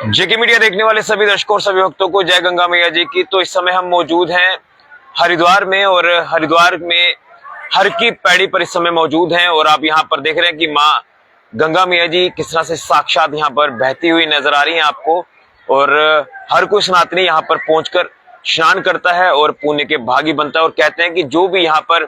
जेके media देखने वाले सभी दर्शकों और सभी भक्तों को जय गंगा मैया जी की। तो इस समय हम मौजूद हैं हरिद्वार में और हरिद्वार में हर की पैड़ी पर इस समय मौजूद हैं और आप यहाँ पर देख रहे हैं कि माँ गंगा मैया जी किस तरह से साक्षात यहाँ पर बहती हुई नजर आ रही हैं आपको। और हर कोई सनातनी यहाँ पर पहुंचकर स्नान करता है और पुण्य के भागी बनता है और कहते हैं कि जो भी यहाँ पर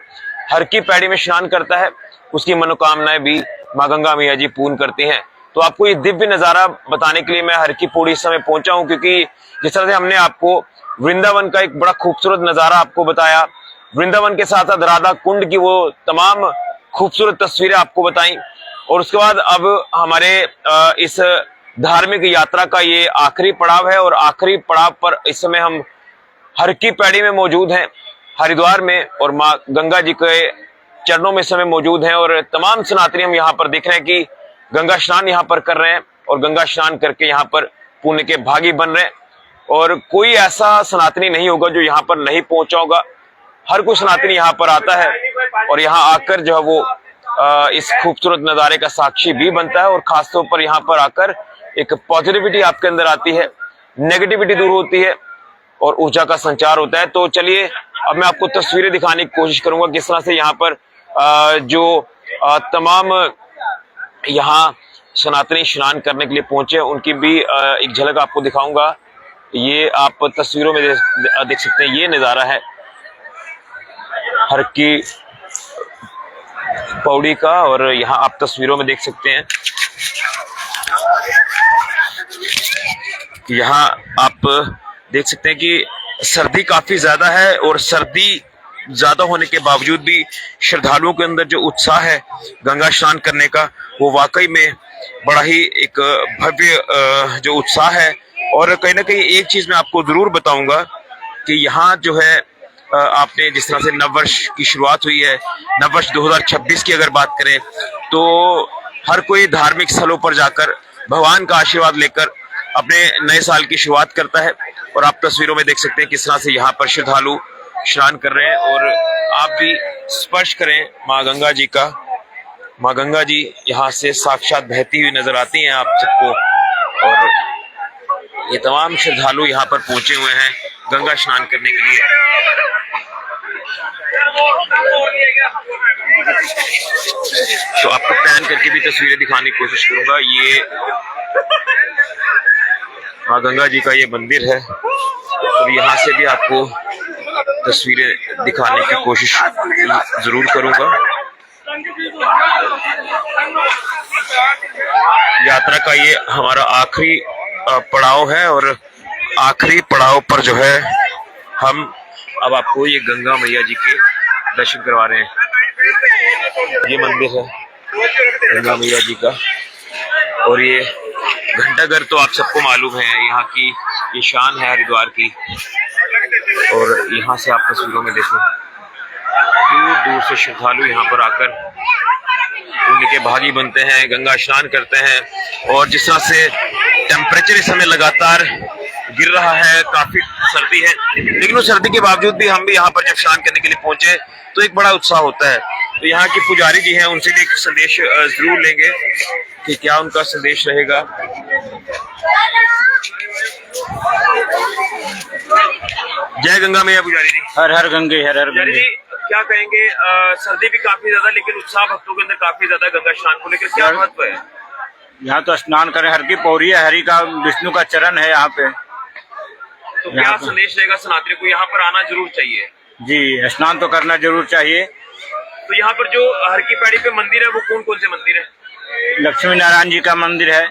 हर की पैड़ी में स्नान करता है उसकी मनोकामनाएं भी माँ गंगा मैया जी पूर्ण करती हैं। तो आपको ये दिव्य नजारा बताने के लिए मैं हर की पौड़ी इस समय पहुंचा हूं, क्योंकि जिस तरह से हमने आपको वृंदावन का एक बड़ा खूबसूरत नजारा आपको बताया, वृंदावन के साथ साथ राधा कुंड की वो तमाम खूबसूरत तस्वीरें आपको बताई, और उसके बाद अब हमारे इस धार्मिक यात्रा का ये आखिरी पड़ाव है और आखिरी पड़ाव पर इस समय हम हर की पैड़ी में मौजूद हैं हरिद्वार में और माँ गंगा जी के चरणों में इस समय मौजूद हैं। और तमाम सनातनी हम यहाँ पर देख रहे हैं कि गंगा स्नान यहाँ पर कर रहे हैं और गंगा स्नान करके यहाँ पर पुण्य के भागी बन रहे हैं। और कोई ऐसा सनातनी नहीं होगा जो यहाँ पर नहीं पहुंचा होगा, हर कोई सनातनी यहाँ पर आता है और यहाँ आकर जो है वो इस खूबसूरत नजारे का साक्षी भी बनता है। और खासतौर पर यहाँ पर आकर एक पॉजिटिविटी आपके अंदर आती है, नेगेटिविटी दूर होती है और ऊर्जा का संचार होता है। तो चलिए अब मैं आपको तस्वीरें दिखाने की कोशिश करूंगा किस तरह से यहाँ पर जो तमाम यहाँ सनातनी स्नान करने के लिए पहुंचे उनकी भी एक झलक आपको दिखाऊंगा। ये आप तस्वीरों में देख सकते हैं, ये नजारा है हर की पौड़ी का और यहाँ आप तस्वीरों में देख सकते हैं। यहाँ आप देख सकते हैं कि सर्दी काफी ज्यादा है और सर्दी ज्यादा होने के बावजूद भी श्रद्धालुओं के अंदर जो उत्साह है गंगा स्नान करने का वो वाकई में बड़ा ही एक भव्य जो उत्साह है। और कहीं ना कहीं एक चीज मैं आपको जरूर बताऊंगा कि यहाँ जो है आपने जिस तरह से नववर्ष की शुरुआत हुई है, नववर्ष 2026 की अगर बात करें तो हर कोई धार्मिक स्थलों पर जाकर भगवान का आशीर्वाद लेकर अपने नए साल की शुरुआत करता है। और आप तस्वीरों में देख सकते हैं किस तरह से यहाँ पर श्रद्धालु स्नान कर रहे हैं और आप भी स्पर्श करें माँ गंगा जी का। माँ गंगा जी यहाँ से साक्षात बहती हुई नजर आती हैं आप सबको और ये तमाम श्रद्धालु यहाँ पर पहुंचे हुए हैं गंगा स्नान करने के लिए। तो आपको पैन करके भी तस्वीरें दिखाने की कोशिश करूंगा। ये माँ गंगा जी का ये मंदिर है और यहाँ से भी आपको तस्वीरें दिखाने की कोशिश जरूर करूंगा। यात्रा का ये हमारा आखिरी पड़ाव है और आखिरी पड़ाव पर जो है हम अब आपको ये गंगा मैया जी के दर्शन करवा रहे हैं। ये मंदिर है गंगा मैया जी का और ये घंटाघर तो आप सबको मालूम है, यहाँ की ये शान है हरिद्वार की। और यहाँ से आप तस्वीरों में देखें दूर दूर से श्रद्धालु यहाँ पर आकर पुण्य के भागी बनते हैं, गंगा स्नान करते हैं। और जिस तरह से टेम्परेचर इस समय लगातार गिर रहा है, काफी सर्दी है, लेकिन उस सर्दी के बावजूद भी हम भी यहाँ पर जब स्नान करने के लिए पहुंचे तो एक बड़ा उत्साह होता है। तो यहाँ के पुजारी जी हैं, उनसे भी एक संदेश जरूर लेंगे कि क्या उनका संदेश रहेगा। जय गंगा मैया पुजारी जी। हर हर गंगे, हर हर पुजारी गंगे। जी क्या कहेंगे, सर्दी भी काफी ज्यादा लेकिन उत्साह भक्तों के अंदर काफी ज्यादा गंगा स्नान को लेकर क्या महत्व है? यहाँ तो स्नान करें, हर की पौड़ी है, हरि का विष्णु का चरण है यहाँ पे। तो क्या संदेश रहेगा सनातनी को, यहाँ पर आना जरूर चाहिए? जी, स्नान तो करना जरूर चाहिए। तो यहाँ पर जो हर की पैड़ी पे मंदिर है वो कौन कौन से मंदिर है? लक्ष्मी नारायण जी का मंदिर है,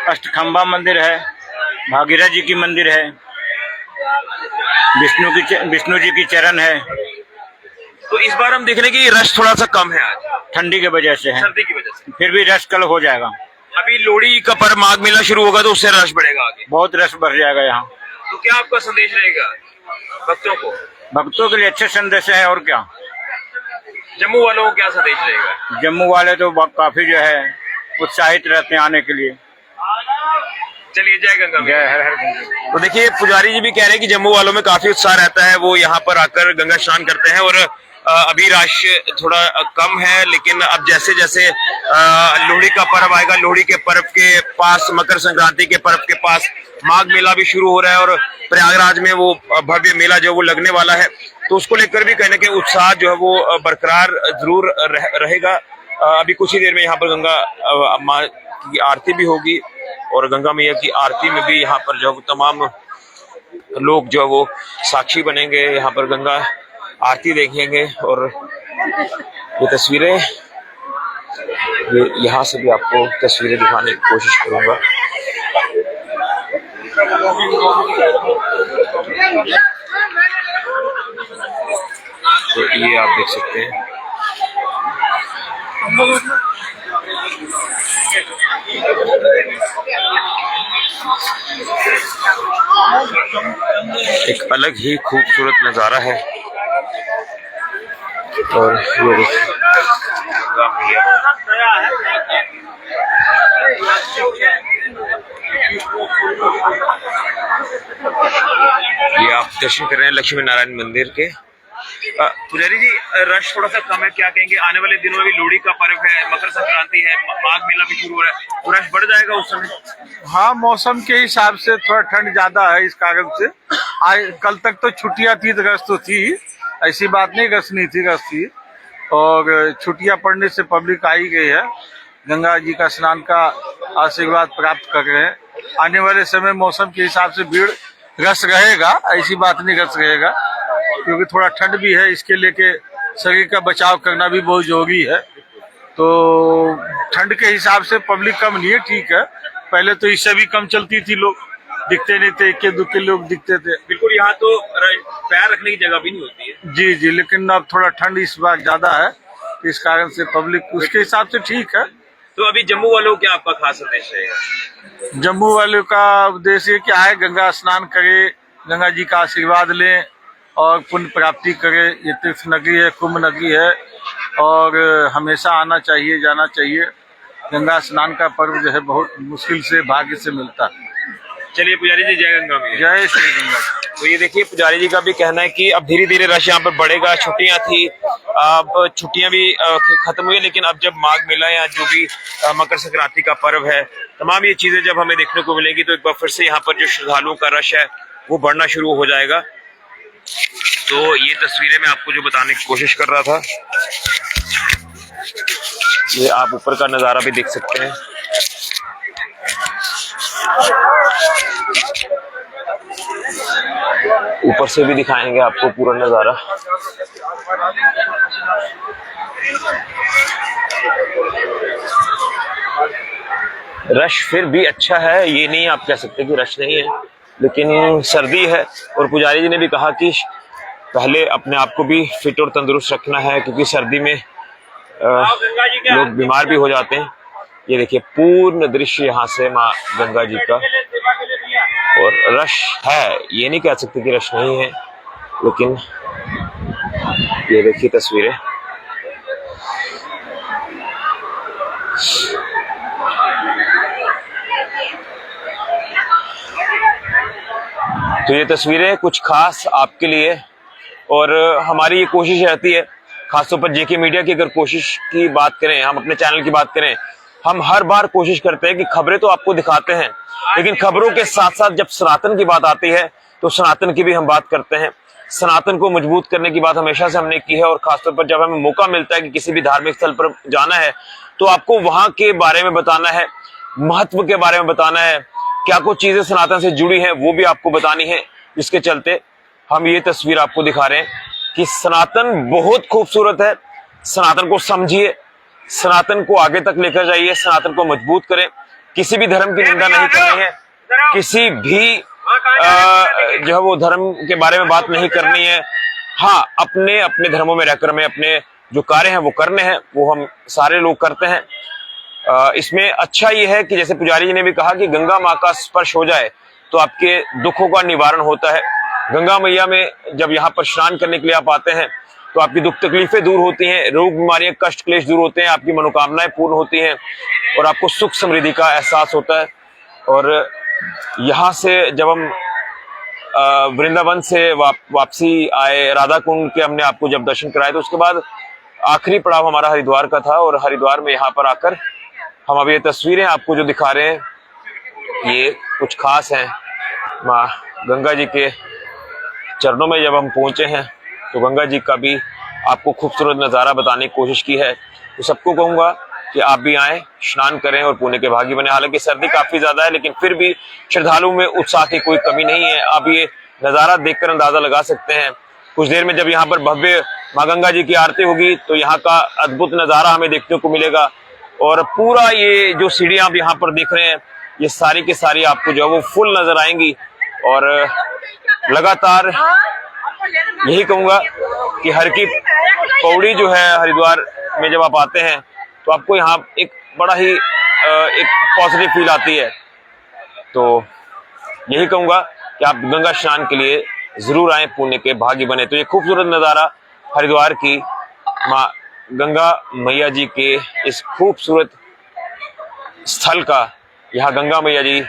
अष्टखंबा मंदिर है, भागीरथ जी की मंदिर है, विष्णु जी की चरण है। तो इस बार हम देख रहे हैं कि रश थोड़ा सा कम है आज, ठंडी की वजह से है, सर्दी की वजह से। फिर भी रश कल हो जाएगा। अभी लोहड़ी का पर्व माघ मेला शुरू होगा तो उससे रश बढ़ेगा आगे, बहुत रश बढ़ जाएगा यहाँ। तो क्या आपका संदेश रहेगा भक्तों को? भक्तों के लिए अच्छे संदेश है और क्या। जम्मू वालों को क्या संदेश रहेगा? जम्मू वाले तो काफी जो है उत्साहित रहते हैं आने के लिए। चलिए जय गंगा मैया। जय हर हर गंगे। तो देखिए पुजारी जी भी कह रहे हैं कि जम्मू वालों में काफी उत्साह रहता है, वो यहाँ पर आकर गंगा स्नान करते हैं और अभी रश थोड़ा कम है, लेकिन अब जैसे जैसे लोहड़ी का पर्व आएगा, लोहड़ी के पर्व के पास, मकर संक्रांति के पर्व के पास माघ मेला भी शुरू हो रहा है और प्रयागराज में वो भव्य मेला जो वो लगने वाला है, तो उसको लेकर भी कहीं ना कहीं उत्साह जो है वो बरकरार जरूर रहेगा। अभी कुछ ही देर में यहाँ पर गंगा माँ की आरती भी होगी और गंगा मैया की आरती में भी यहाँ पर जो तमाम लोग जो है वो साक्षी बनेंगे, यहाँ पर गंगा आरती देखेंगे। और ये तस्वीरें, ये यहाँ से भी आपको तस्वीरें दिखाने की कोशिश करूंगा। तो ये आप देख सकते हैं, एक अलग ही खूबसूरत नजारा है। और ये देखिए ये आप दर्शन कर रहे हैं लक्ष्मी नारायण मंदिर के। पुजारी जी, रश थोड़ा सा कम है, क्या कहेंगे? आने वाले दिनों में भी लोहड़ी का पर्व है, मकर संक्रांति है, माघ मेला भी शुरू हो रहा है, तो रश बढ़ जाएगा उस समय? हाँ, मौसम के हिसाब से थोड़ा ठंड ज्यादा है इस कारण से। आज कल तक तो छुट्टियां थी, रश तो थी, ऐसी बात नहीं, रश नहीं थी, रश थी। और छुट्टियां पड़ने से पब्लिक आ ही गई है, गंगा जी का स्नान का आशीर्वाद प्राप्त कर रहे हैं। आने वाले समय मौसम के हिसाब से भीड़ रश रहेगा, ऐसी बात नहीं, रश रहेगा, क्योंकि थोड़ा ठंड भी है, इसके लेके शरीर का बचाव करना भी बहुत जरूरी है। तो ठंड के हिसाब से पब्लिक कम नहीं है, ठीक है। पहले तो इससे भी कम चलती थी, लोग दिखते नहीं थे, इक्के दुक्के लोग दिखते थे। बिल्कुल, यहाँ तो पैर रखने की जगह भी नहीं होती है। जी जी, लेकिन अब थोड़ा ठंड इस बार ज्यादा है, इस कारण से पब्लिक उसके हिसाब से ठीक है। तो अभी जम्मू वालों को क्या आपका खास संदेश रहेगा? जम्मू वालों का उद्देश्य क्या है? गंगा स्नान करे, गंगा जी का आशीर्वाद लें और पुण्य प्राप्ति करे। ये तीर्थ नगरी है, कुंभ नगरी है, और हमेशा आना चाहिए, जाना चाहिए। गंगा स्नान का पर्व जो है बहुत मुश्किल से, भाग्य से मिलता है। चलिए पुजारी जी, जय गंगा मैया। जय श्री गंगा। तो ये देखिए, पुजारी जी का भी कहना है कि अब धीरे धीरे रश यहाँ पर बढ़ेगा। छुट्टियां थी, अब छुट्टियां भी खत्म हुई, लेकिन अब जब माघ मेला या जो भी मकर संक्रांति का पर्व है, तमाम ये चीजें जब हमें देखने को मिलेंगी, तो एक बार फिर से यहाँ पर जो श्रद्धालुओं का रश है वो बढ़ना शुरू हो जाएगा। तो ये तस्वीरें मैं आपको जो बताने की कोशिश कर रहा था, ये आप ऊपर का नजारा भी देख सकते हैं। ऊपर से भी दिखाएंगे आपको पूरा नजारा। रश फिर भी अच्छा है, ये नहीं आप कह सकते कि रश नहीं है, लेकिन सर्दी है। और पुजारी जी ने भी कहा कि पहले अपने आप को भी फिट और तंदुरुस्त रखना है, क्योंकि सर्दी में लोग बीमार भी हो जाते हैं। ये देखिए पूर्ण दृश्य यहाँ से माँ गंगा जी का, और रश है, ये नहीं कह सकते कि रश नहीं है, लेकिन ये देखिए तस्वीरें। तो ये तस्वीरें कुछ खास आपके लिए, और हमारी ये कोशिश रहती है, खासतौर पर जेके मीडिया की अगर कोशिश की बात करें, हम अपने चैनल की बात करें, हम हर बार कोशिश करते हैं कि खबरें तो आपको दिखाते हैं, लेकिन खबरों के साथ साथ जब सनातन की बात आती है तो सनातन की भी हम बात करते हैं। सनातन को मजबूत करने की बात हमेशा से हमने की है, और खासतौर पर जब हमें मौका मिलता है कि किसी भी धार्मिक स्थल पर जाना है, तो आपको वहां के बारे में बताना है, महत्व के बारे में बताना है, क्या कुछ चीजें सनातन से जुड़ी हैं वो भी आपको बतानी है। जिसके चलते हम ये तस्वीर आपको दिखा रहे हैं कि सनातन बहुत खूबसूरत है। सनातन को समझिए, सनातन को आगे तक लेकर जाइए, सनातन को मजबूत करें। किसी भी धर्म की निंदा नहीं करनी है, किसी भी जो है वो धर्म के बारे में बात नहीं करनी है। हाँ, अपने अपने धर्मों में रहकर हमें अपने जो कार्य हैं वो करने हैं, वो हम सारे लोग करते हैं। इसमें अच्छा ये है कि जैसे पुजारी जी ने भी कहा कि गंगा माँ का स्पर्श हो जाए तो आपके दुखों का निवारण होता है। गंगा मैया में जब यहाँ पर स्नान करने के लिए आप आते हैं तो आपकी दुख तकलीफें दूर होती हैं, रोग बीमारियां कष्ट क्लेश दूर होते हैं, आपकी मनोकामनाएं पूर्ण होती हैं और आपको सुख समृद्धि का एहसास होता है। और यहाँ से जब हम वृंदावन से वापसी आए, राधा कुंड के हमने आपको जब दर्शन कराए तो उसके बाद आखिरी पड़ाव हमारा हरिद्वार का था। और हरिद्वार में यहाँ पर आकर हम अब ये तस्वीरें आपको जो दिखा रहे हैं ये कुछ खास हैं। माँ गंगा जी के चरणों में जब हम पहुंचे हैं तो गंगा जी का भी आपको खूबसूरत नज़ारा बताने की कोशिश की है। तो सबको कहूँगा कि आप भी आएँ, स्नान करें और पुण्य के भागी बने। हालांकि सर्दी काफ़ी ज़्यादा है लेकिन फिर भी श्रद्धालुओं में उत्साह की कोई कमी नहीं है। आप ये नज़ारा देखकर अंदाज़ा लगा सकते हैं। कुछ देर में जब यहाँ पर भव्य माँ गंगा जी की आरती होगी तो यहाँ का अद्भुत नज़ारा हमें देखने को मिलेगा। और पूरा ये जो सीढ़ियाँ आप यहाँ पर देख रहे हैं ये सारी की सारी आपको जो है वो फुल नजर आएंगी। और लगातार यही कहूँगा कि हर की पौड़ी जो है हरिद्वार में जब आप आते हैं तो आपको यहाँ एक बड़ा ही एक पॉजिटिव फील आती है। तो यही कहूँगा कि आप गंगा स्नान के लिए जरूर आए, पुण्य के भागी बने। तो ये खूबसूरत नज़ारा हरिद्वार की माँ गंगा मैया जी के इस खूबसूरत स्थल का, यहाँ गंगा मैया जी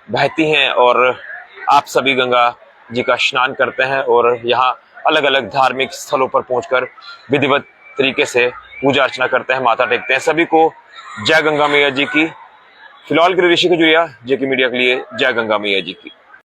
बहती हैं और आप सभी गंगा जी का स्नान करते हैं और यहाँ अलग अलग धार्मिक स्थलों पर पहुंचकर विधिवत तरीके से पूजा अर्चना करते हैं, माथा टेकते हैं। सभी को जय गंगा मैया जी की। फिलहाल के लिए ऋषि खजुरिया, जेके मीडिया के लिए जय गंगा मैया जी की।